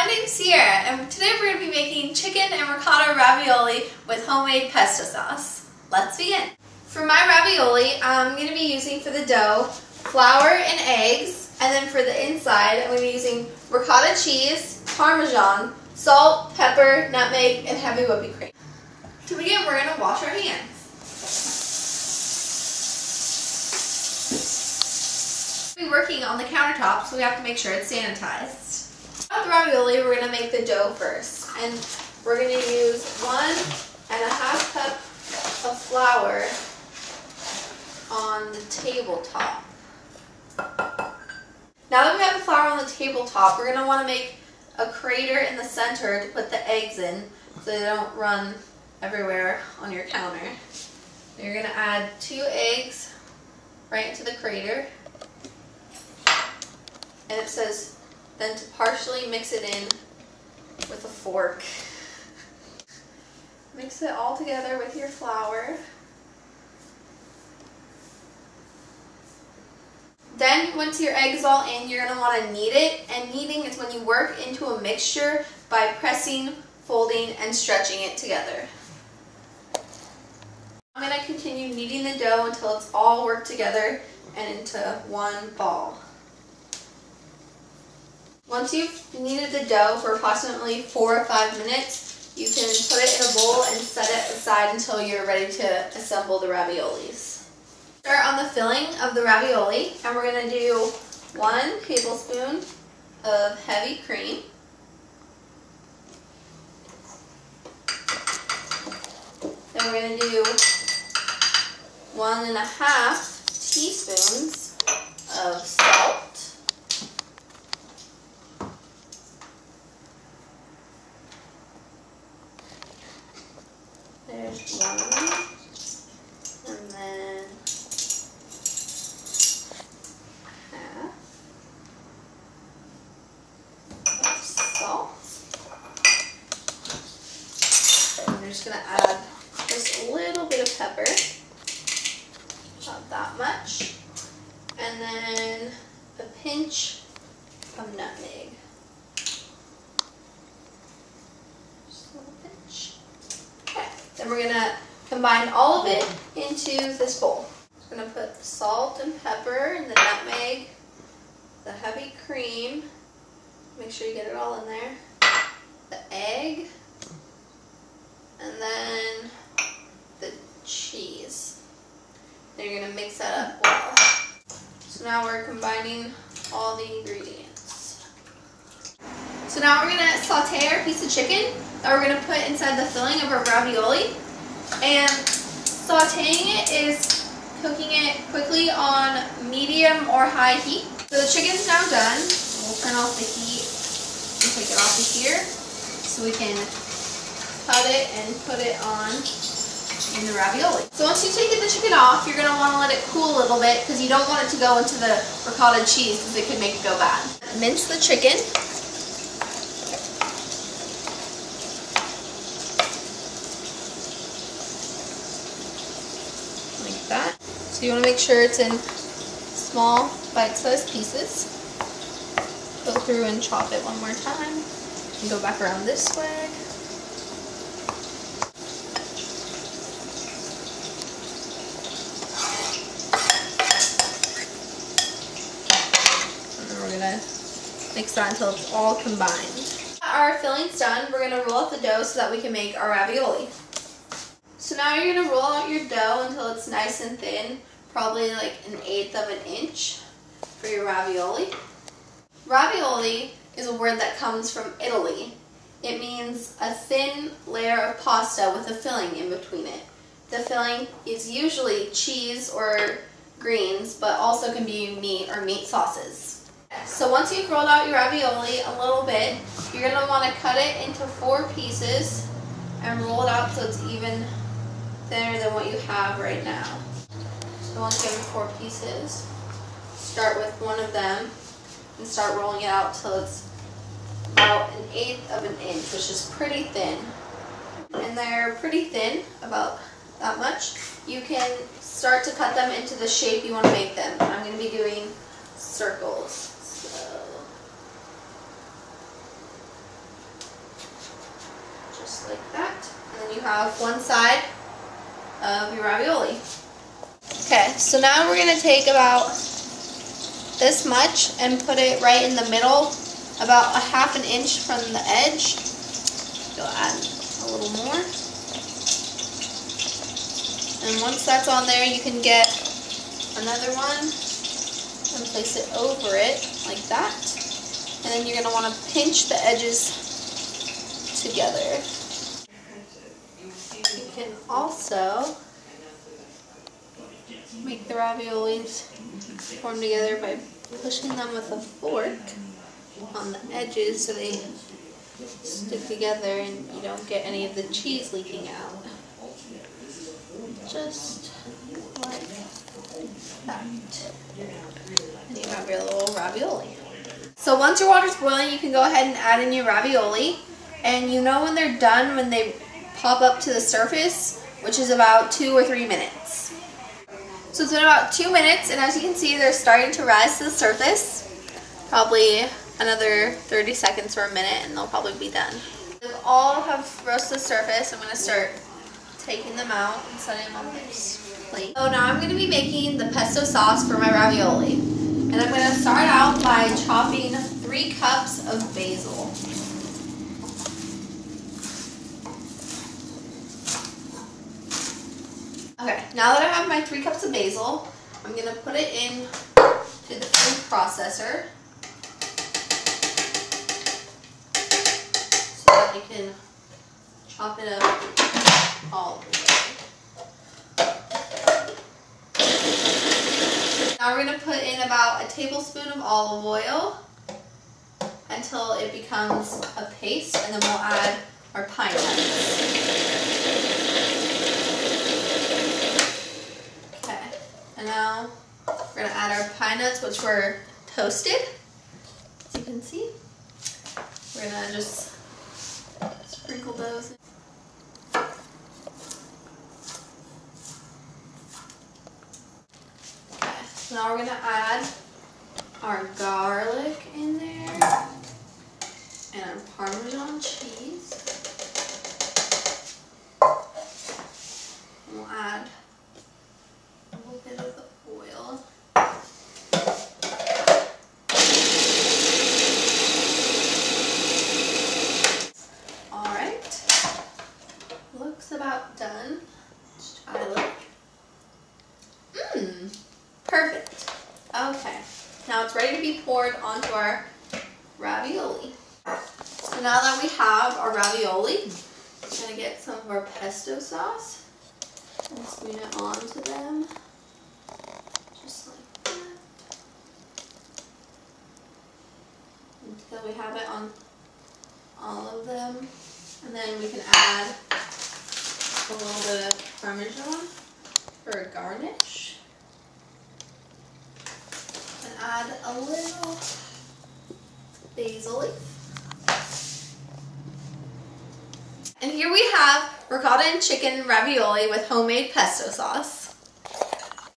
name's Sierra, and today we're going to be making chicken and ricotta ravioli with homemade pesto sauce. Let's begin. For my ravioli, I'm going to be using for the dough flour and eggs, and then for the inside, I'm going to be using ricotta cheese, parmesan, salt, pepper, nutmeg, and heavy whipping cream. To begin, we're going to wash our hands. We're working on the countertop, so we have to make sure it's sanitized. For the ravioli, we're going to make the dough first, and we're going to use 1.5 cup of flour on the tabletop. Now that we have the flour on the tabletop, we're going to want to make a crater in the center to put the eggs in so they don't run everywhere on your counter. You're going to add 2 eggs right into the crater. And it says then to partially mix it in with a fork. Mix it all together with your flour. Then once your egg is all in, you're going to want to knead it. And kneading is when you work into a mixture by pressing, folding, and stretching it together. I'm going to continue kneading the dough until it's all worked together and into one ball. Once you've kneaded the dough for approximately 4 or 5 minutes, you can put it in a bowl and set it aside until you're ready to assemble the raviolis. Start on the filling of the ravioli, and we're going to do 1 tablespoon of heavy cream. Then we're going to do 1.5 teaspoons of salt. There's 1, and then 1/2 of salt. And we're just going to add just a little bit of pepper, not that much, and then a pinch of nutmeg. Just a little pinch. Then we're going to combine all of it into this bowl. I'm going to put the salt and pepper and the nutmeg, the heavy cream, make sure you get it all in there, the egg, and then the cheese. Then you're going to mix that up well. So now we're combining all the ingredients. So now we're going to saute our piece of chicken that we're going to put inside the filling of our ravioli. And sauteing it is cooking it quickly on medium or high heat. So the chicken's now done. We'll turn off the heat and take it off of here so we can cut it and put it on in the ravioli. So once you take the chicken off, you're going to want to let it cool a little bit because you don't want it to go into the ricotta cheese because it could make it go bad. Mince the chicken. That. So you want to make sure it's in small bite-sized pieces. Go through and chop it one more time. And go back around this way. And then we're going to mix that until it's all combined. Our filling's done. We're going to roll out the dough so that we can make our ravioli. So now you're going to roll out your dough until it's nice and thin, probably like 1/8 of an inch for your ravioli. Ravioli is a word that comes from Italy. It means a thin layer of pasta with a filling in between it. The filling is usually cheese or greens, but also can be meat or meat sauces. So once you've rolled out your ravioli a little bit, you're going to want to cut it into 4 pieces and roll it out so it's even thinner than what you have right now. So once you have 4 pieces, start with one of them and start rolling it out till it's about 1/8 of an inch, which is pretty thin. And they're pretty thin, about that much. You can start to cut them into the shape you want to make them. I'm going to be doing circles. So just like that. And then you have one side of your ravioli. Okay, so now we're going to take about this much and put it right in the middle, about a ½ inch from the edge. You'll add a little more. And once that's on there, you can get another one and place it over it like that. And then you're going to want to pinch the edges together. You can also make the raviolis form together by pushing them with a fork on the edges so they stick together and you don't get any of the cheese leaking out. Just like that. And you have your little ravioli. So once your water's boiling, you can go ahead and add in your ravioli. And you know when they're done when they pop up to the surface, which is about 2 or 3 minutes. So it's been about 2 minutes, and as you can see, they're starting to rise to the surface. Probably another 30 seconds or a minute, and they'll probably be done. They all have rose to the surface. I'm going to start taking them out and setting them on this plate. So now I'm going to be making the pesto sauce for my ravioli. And I'm going to start out by chopping 3 cups of basil. Okay, now that I have my 3 cups of basil, I'm going to put it in to the food processor so that I can chop it up all the way. Now we're going to put in about a tablespoon of olive oil until it becomes a paste, and then we'll add our pine nuts. And now we're going to add our pine nuts, which were toasted, as you can see. We're going to just sprinkle those in. Okay, so now we're going to add our garlic in there and our Parmesan cheese. And we'll add a little bit of the oil. Alright. Looks about done. Let's try a look. Perfect. Okay. Now it's ready to be poured onto our ravioli. So now that we have our ravioli, I'm going to get some of our pesto sauce and spoon it onto them. Just like that. Until we have it on all of them. And then we can add a little bit of Parmesan for a garnish. And add a little basil leaf. And here we have ricotta and chicken ravioli with homemade pesto sauce.